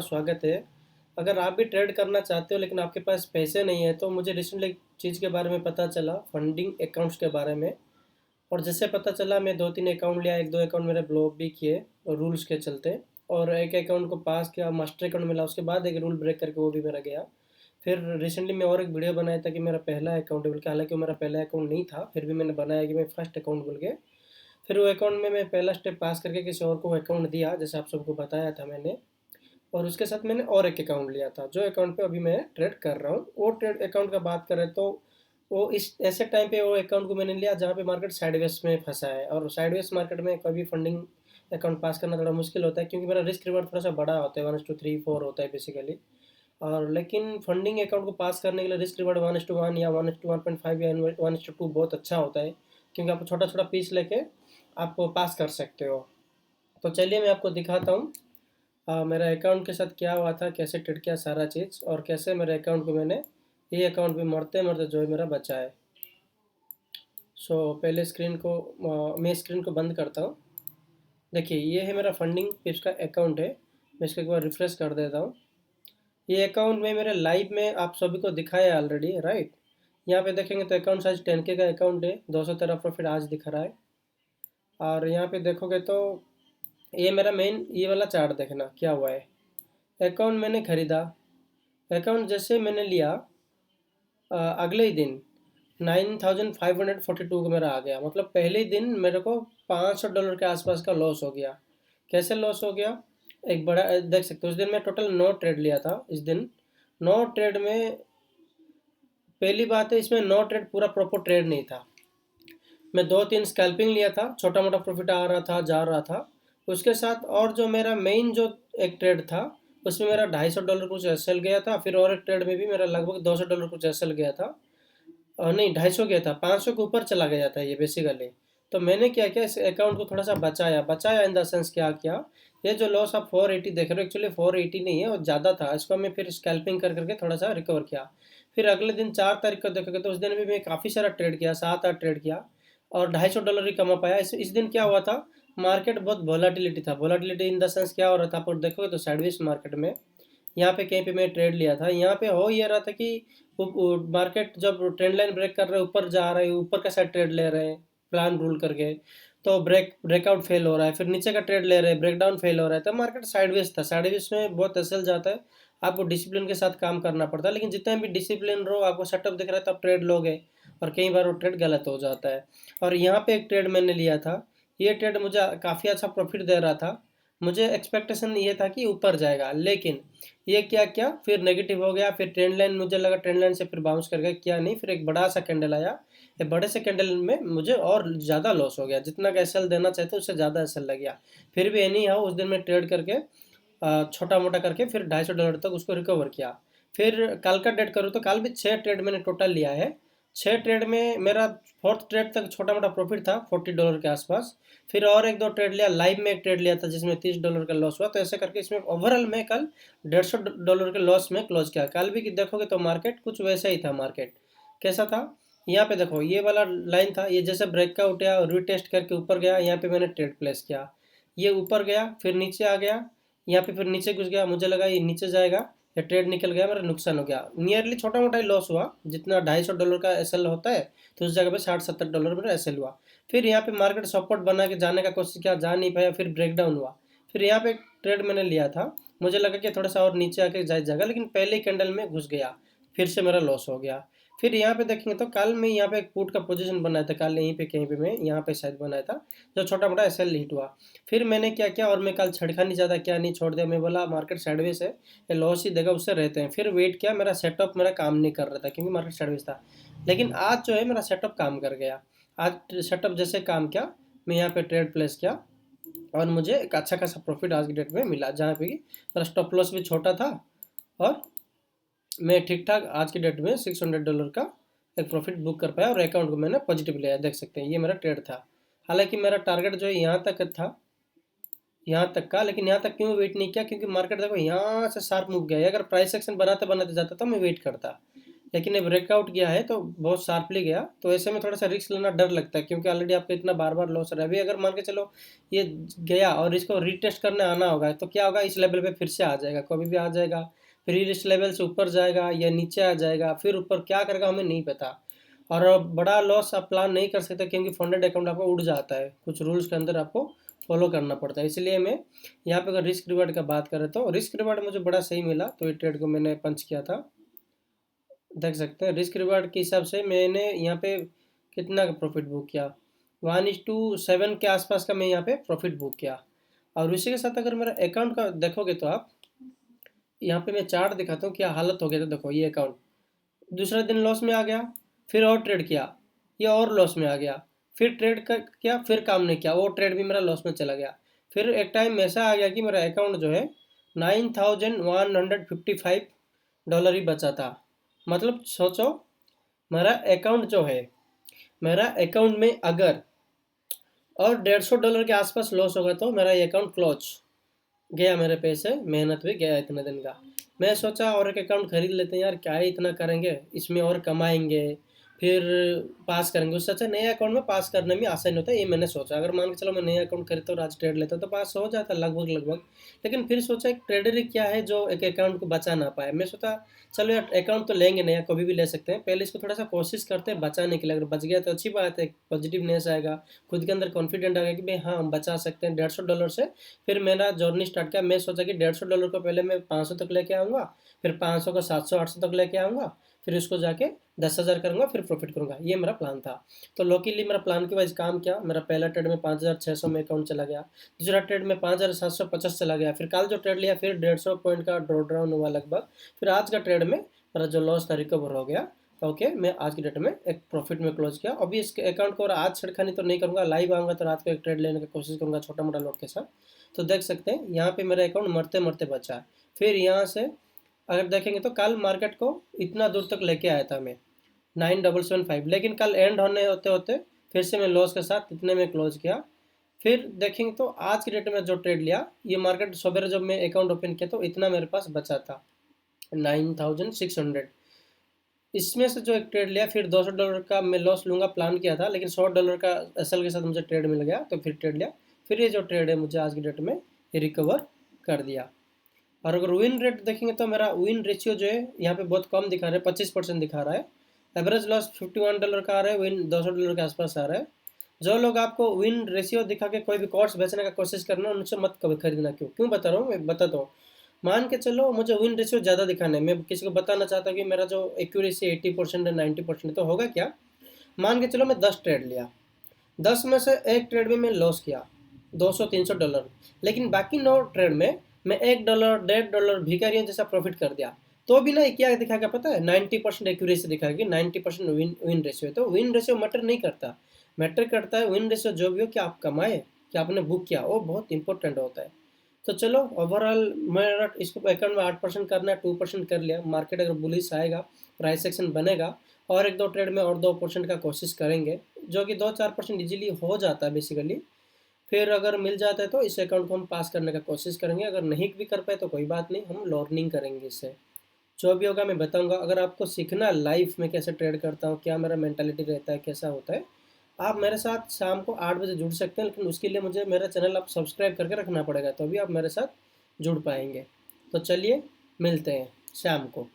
स्वागत है। अगर आप भी ट्रेड करना चाहते हो लेकिन आपके पास पैसे नहीं है तो मुझे रिसेंटली एक चीज़ के बारे में पता चला, फंडिंग अकाउंट्स के बारे में। और जैसे पता चला मैं 2-3 अकाउंट लिया, 1-2 अकाउंट मेरे ब्लॉक भी किए और रूल्स के चलते। और एक अकाउंट को पास किया, मास्टर अकाउंट मिला, उसके बाद एक रूल ब्रेक करके वो भी मेरा गया। फिर रिसेंटली मैं और एक वीडियो बनाया था कि मेरा पहला अकाउंट है बोल के, हालाँकि वो मेरा पहला अकाउंट नहीं था, फिर भी मैंने बनाया कि मैं फर्स्ट अकाउंट बोल के। फिर वो अकाउंट में मैं पहला स्टेप पास करके किसी और को अकाउंट दिया, जैसे आप सबको बताया था मैंने। और उसके साथ मैंने और एक अकाउंट लिया था, जो अकाउंट पे अभी मैं ट्रेड कर रहा हूँ। वो ट्रेड अकाउंट का बात करें तो वो इस ऐसे टाइम पे वो अकाउंट को मैंने लिया जहाँ पे मार्केट साइडवेज में फंसा है, और साइडवेज मार्केट में कभी फंडिंग अकाउंट पास करना थोड़ा मुश्किल होता है, क्योंकि मेरा रिस्क रिवॉर्ड थोड़ा सा बड़ा होता है, 1:3 4 होता है बेसिकली। और लेकिन फंडिंग अकाउंट को पास करने के लिए रिस्क रिवॉर्ड 1:1 या 1:1.5 या 1:2 बहुत अच्छा होता है, क्योंकि आप छोटा छोटा पीस लेके आप पास कर सकते हो। तो चलिए मैं आपको दिखाता हूँ मेरा अकाउंट के साथ क्या हुआ था, कैसे ट्रेड किया सारा चीज़, और कैसे मेरे अकाउंट को मैंने ये अकाउंट भी मरते मरते जो है मेरा बचा है। सो पहले स्क्रीन को मैं स्क्रीन को बंद करता हूँ। देखिए ये है मेरा फंडिंग पिप्स का अकाउंट है। मैं इसको एक बार रिफ्रेश कर देता हूँ। ये अकाउंट में मेरे लाइव में आप सभी को दिखाया है ऑलरेडी, राइट। यहाँ पे देखेंगे तो अकाउंट साइज 10K का अकाउंट है, 213 प्रॉफिट आज दिख रहा है। और यहाँ पे देखोगे तो ये मेरा मेन ये वाला चार्ट देखना क्या हुआ है। अकाउंट मैंने खरीदा, अकाउंट जैसे मैंने लिया अगले ही दिन 9542 को मेरा आ गया, मतलब पहले ही दिन मेरे को $500 के आसपास का लॉस हो गया। कैसे लॉस हो गया, एक बड़ा देख सकते हो। उस दिन मैं टोटल 9 ट्रेड लिया था। इस दिन 9 ट्रेड में पहली बात है, इसमें 9 ट्रेड पूरा प्रॉपर ट्रेड नहीं था। मैं 2-3 स्कैल्पिंग लिया था, छोटा मोटा प्रॉफिट आ रहा था जा रहा था। उसके साथ और जो मेरा मेन जो एक ट्रेड था, उसमें मेरा $250 कुछ एसएल गया था। फिर और एक ट्रेड में भी मेरा लगभग $200 कुछ एसएल गया था। नहीं, 250 गया था, 500 के ऊपर चला गया था ये बेसिकली। तो मैंने क्या किया, इस अकाउंट को थोड़ा सा बचाया बचाया इन द सेंस क्या किया। ये जो लॉस आप 480 देख रहे हो, एक्चुअली 480 नहीं है, वो ज़्यादा था। इसको मैं फिर स्कैल्पिंग कर करके थोड़ा सा रिकवर किया। फिर अगले दिन 4 तारीख को देखोगे तो उस दिन भी मैं काफ़ी सारा ट्रेड किया, 7-8 ट्रेड किया, और $250 ही कमा पाया। इस दिन क्या हुआ था, मार्केट बहुत वोलाटिलिटी था। वोलाटिलिटी इन द सेंस क्या हो रहा था, आप देखोगे तो साइडवेज मार्केट में यहाँ पे कहीं पे मैं ट्रेड लिया था। यहाँ पे हो ये रहा था कि मार्केट जब ट्रेंड लाइन ब्रेक कर रहे हैं, ऊपर जा रहे हैं, ऊपर का साइड ट्रेड ले रहे हैं प्लान रूल करके, तो ब्रेकआउट फेल हो रहा है। फिर नीचे का ट्रेड ले रहे हैं, ब्रेकडाउन फेल हो रहा है। तो मार्केट साइडवेज था। साइडवेज में बहुत असल जाता है, आपको डिसिप्लिन के साथ काम करना पड़ता है। लेकिन जितना भी डिसिप्लिन रहो, आपको सेटअप दिख रहा है तो आप ट्रेड लोगे, और कई बार वो ट्रेड गलत हो जाता है। और यहाँ पे एक ट्रेड मैंने लिया था, ये ट्रेड मुझे काफ़ी अच्छा प्रॉफिट दे रहा था। मुझे एक्सपेक्टेशन ये था कि ऊपर जाएगा, लेकिन ये क्या क्या फिर नेगेटिव हो गया। फिर ट्रेंड लाइन, मुझे लगा ट्रेंड लाइन से फिर बाउंस कर गया, क्या नहीं, फिर एक बड़ा सा कैंडल आया। ये बड़े से कैंडल में मुझे और ज़्यादा लॉस हो गया, जितना का एसएल देना चाहते उससे ज़्यादा एसएल लग गया। फिर भी एनी हाउ उस दिन मैं ट्रेड करके छोटा मोटा करके फिर $250 तक उसको रिकवर किया। फिर कल का डेट करूँ तो कल भी 6 ट्रेड मैंने टोटल लिया है। 6 ट्रेड में मेरा फोर्थ ट्रेड तक छोटा मोटा प्रॉफिट था $40 के आसपास। फिर और 1-2 ट्रेड लिया, लाइव में एक ट्रेड लिया था जिसमें $30 का लॉस हुआ। तो ऐसे करके इसमें ओवरऑल मैं कल $150 के लॉस में क्लोज किया। कल भी देखोगे तो मार्केट कुछ वैसा ही था। मार्केट कैसा था, यहाँ पे देखो ये वाला लाइन था, ये जैसे ब्रेकआउट या रिटेस्ट करके ऊपर गया, यहाँ पे मैंने ट्रेड प्लेस किया। ये ऊपर गया, फिर नीचे आ गया, यहाँ पे फिर नीचे घुस गया, मुझे लगा ये नीचे जाएगा, या ट्रेड निकल गया, मेरा नुकसान हो गया। नियरली छोटा मोटा ही लॉस हुआ, जितना $250 का एसएल होता है, तो उस जगह पे $60-70 मेरा एसएल हुआ। फिर यहाँ पे मार्केट सपोर्ट बना के जाने का कोशिश किया, जा नहीं पाया, फिर ब्रेकडाउन हुआ। फिर यहाँ पे एक ट्रेड मैंने लिया था, मुझे लगा कि थोड़ा सा और नीचे आके जाएगा, लेकिन पहले ही कैंडल में घुस गया, फिर से मेरा लॉस हो गया। फिर यहाँ पे देखेंगे तो कल मैं यहाँ पे एक पुट का पोजीशन बनाया था, कल यहीं पे कहीं पे मैं यहाँ पे शायद बनाया था, जो छोटा मोटा एसएल हिट हुआ। फिर मैंने क्या किया, और मैं कल छड़का नहीं चाहता, क्या नहीं छोड़ दिया, मैं बोला मार्केट साइडवेज है, ये लॉस ही देगा, उससे रहते हैं। फिर वेट किया, मेरा सेटअप मेरा काम नहीं कर रहा था क्योंकि मार्केट साइडवेज था। लेकिन आज जो है मेरा सेटअप काम कर गया। आज सेटअप जैसे काम किया, मैं यहाँ पे ट्रेड प्लेस किया, और मुझे एक अच्छा खासा प्रॉफिट आज की डेट में मिला, जहाँ पे कि मेरा स्टॉप लॉस भी छोटा था, और मैं ठीक ठाक आज की डेट में $600 का एक प्रॉफिट बुक कर पाया, और अकाउंट को मैंने पॉजिटिव लिया। देख सकते हैं ये मेरा ट्रेड था। हालांकि मेरा टारगेट जो है यहाँ तक था, यहाँ तक का, लेकिन यहाँ तक क्यों वेट नहीं किया, क्योंकि मार्केट देखो यहाँ से शार्प मूव गया है। अगर प्राइस एक्शन बनाते बनाते जाता तो मैं वेट करता, लेकिन ये ब्रेकआउट गया है तो बहुत शार्पली गया, तो ऐसे में थोड़ा सा रिस्क लेना डर लगता है, क्योंकि ऑलरेडी आपका इतना बार बार लॉस रहा है। अभी अगर मान के चलो ये गया और इसको रीटेस्ट करने आना होगा, तो क्या होगा, इस लेवल पे फिर से आ जाएगा, कभी भी आ जाएगा, फिर इस लेवल से ऊपर जाएगा या नीचे आ जाएगा, फिर ऊपर क्या करेगा हमें नहीं पता। और बड़ा लॉस आप प्लान नहीं कर सकते, क्योंकि फंडेड अकाउंट आपको उड़ जाता है, कुछ रूल्स के अंदर आपको फॉलो करना पड़ता है। इसलिए मैं यहाँ पे अगर रिस्क रिवार्ड का बात करें तो रिस्क रिवार्ड मुझे बड़ा सही मिला, तो ये ट्रेड को मैंने पंच किया था। देख सकते हैं रिस्क रिवार्ड के हिसाब से मैंने यहाँ पे कितना का प्रॉफिट बुक किया, 1:7 के आसपास का मैं यहाँ पे प्रॉफिट बुक किया। और उसी के साथ अगर मेरा अकाउंट का देखोगे तो आप यहाँ पे मैं चार्ट दिखाता हूँ क्या हालत हो गया था। देखो ये अकाउंट दूसरा दिन लॉस में आ गया, फिर और ट्रेड किया, ये और लॉस में आ गया, फिर ट्रेड कर किया, फिर काम नहीं किया, वो ट्रेड भी मेरा लॉस में चला गया। फिर एक टाइम ऐसा आ गया कि मेरा अकाउंट जो है $9,155 ही बचा था। मतलब सोचो, मेरा अकाउंट जो है, मेरा अकाउंट में अगर और $150 के आसपास लॉस होगा तो मेरा ये अकाउंट क्लोज गया, मेरे पैसे मेहनत भी गया इतने दिन का। मैं सोचा और एक अकाउंट खरीद लेते हैं यार, क्या ही इतना करेंगे इसमें, और कमाएंगे फिर पास करेंगे, उससे अच्छा नए अकाउंट में पास करने में आसानी होता है, ये मैंने सोचा। अगर मान के चलो मैं नया अकाउंट खरीदता और आज ट्रेड लेता तो पास हो जाता लगभग लगभग। लेकिन फिर सोचा एक ट्रेडर ही क्या है जो एक अकाउंट को बचा ना पाए। मैं सोचा चलो यार अकाउंट तो लेंगे नया, कभी भी ले सकते हैं, पहले इसको थोड़ा सा कोशिश करते हैं बचाने के लिए। अगर बच गया तो अच्छी बात है, पॉजिटिवनेस आएगा, खुद के अंदर कॉन्फिडेंट आएगा कि भाई हाँ हम बचा सकते हैं $150 से। फिर मेरा जर्नी स्टार्ट किया, मैं सोचा कि $150 को पहले मैं 500 तक लेके आऊँगा, फिर 500 को 700 800 तक लेके आऊँगा, फिर उसको जाके 10,000 करूँगा, फिर प्रॉफिट करूँगा, ये मेरा प्लान था। तो लॉकीली मेरा प्लान के वाइज काम किया। मेरा पहला ट्रेड में 5,600 में अकाउंट चला गया, दूसरा ट्रेड में 5,750 चला गया, फिर कल जो ट्रेड लिया फिर 150 पॉइंट का ड्रॉ डाउन हुआ लगभग। फिर आज का ट्रेड में मेरा जो लॉस था रिकवर हो गया। ओके, मैं आज की डेट में एक प्रॉफिट में क्लोज किया। अभी इस अकाउंट को और आज छेड़खानी तो नहीं करूँगा, लाइव आऊँगा तो रात को एक ट्रेड लेने की कोशिश करूँगा छोटा मोटा लॉट के साथ। तो देख सकते हैं यहाँ पे मेरा अकाउंट मरते मरते बचा है। फिर यहाँ से अगर देखेंगे तो कल मार्केट को इतना दूर तक लेके आया था मैं, 9,775, लेकिन कल एंड होने होते होते फिर से मैं लॉस के साथ इतने में क्लोज किया। फिर देखेंगे तो आज की डेट में जो ट्रेड लिया, ये मार्केट सवेरे जब मैं अकाउंट ओपन किया तो इतना मेरे पास बचा था 9,600। इसमें से जो एक ट्रेड लिया, फिर $200 का मैं लॉस लूँगा प्लान किया था, लेकिन $100 का असल के साथ मुझे ट्रेड मिल गया तो फिर ट्रेड लिया। फिर ये जो ट्रेड है मुझे आज की डेट में ये रिकवर कर दिया। और अगर विन रेट देखेंगे तो मेरा विन रेशियो जो है यहाँ पे बहुत कम दिखा रहा है, 25% दिखा रहा है। एवरेज लॉस $51 का आ रहा है, विन $200 के आसपास आ रहा है। जो लोग आपको विन रेशियो दिखा के कोई भी कोर्स बेचने का कोशिश करना, उनसे मत कभी खरीदना। क्यों क्यों बता रहा हूँ, मैं बताता हूँ। मान के चलो मुझे विन रेशियो ज़्यादा दिखाना है, मैं किसी को बताना चाहता हूँ कि मेरा जो एक्यूरेसी 80% है 90%, तो होगा क्या, मान के चलो मैं 10 ट्रेड लिया, 10 में से एक ट्रेड में मैं लॉस किया $200-300, लेकिन बाकी 9 ट्रेड में मैं $1 $1.5 भिखारियों जैसा प्रॉफिट कर दिया। तो भी ना क्या दिखाएगा पता है, 90% एक्यूरेसी दिखाएगी, 90% विन रेशियो। तो विन रेशियो मैटर नहीं करता, मैटर करता है विन रेशियो जो भी हो, कि आप कमाए, कि आपने बुक किया, वो बहुत इंपॉर्टेंट होता है। तो चलो ओवरऑल मेरा इसको अकाउंट में 8% करना है, 2% कर लिया। मार्केट अगर बुलिश आएगा, प्राइस एक्शन बनेगा, और एक दो ट्रेड में और 2% का कोशिश करेंगे, जो कि 2-4% इजीली हो जाता है बेसिकली। फिर अगर मिल जाता है तो इस अकाउंट को हम पास करने का कोशिश करेंगे, अगर नहीं भी कर पाए तो कोई बात नहीं, हम लर्निंग करेंगे इससे। जो भी होगा मैं बताऊंगा। अगर आपको सीखना लाइफ में कैसे ट्रेड करता हूँ, क्या मेरा मेंटालिटी रहता है, कैसा होता है, आप मेरे साथ शाम को 8 बजे जुड़ सकते हैं, लेकिन उसके लिए मुझे मेरा चैनल आप सब्सक्राइब करके रखना पड़ेगा, तो अभी आप मेरे साथ जुड़ पाएंगे। तो चलिए मिलते हैं शाम को।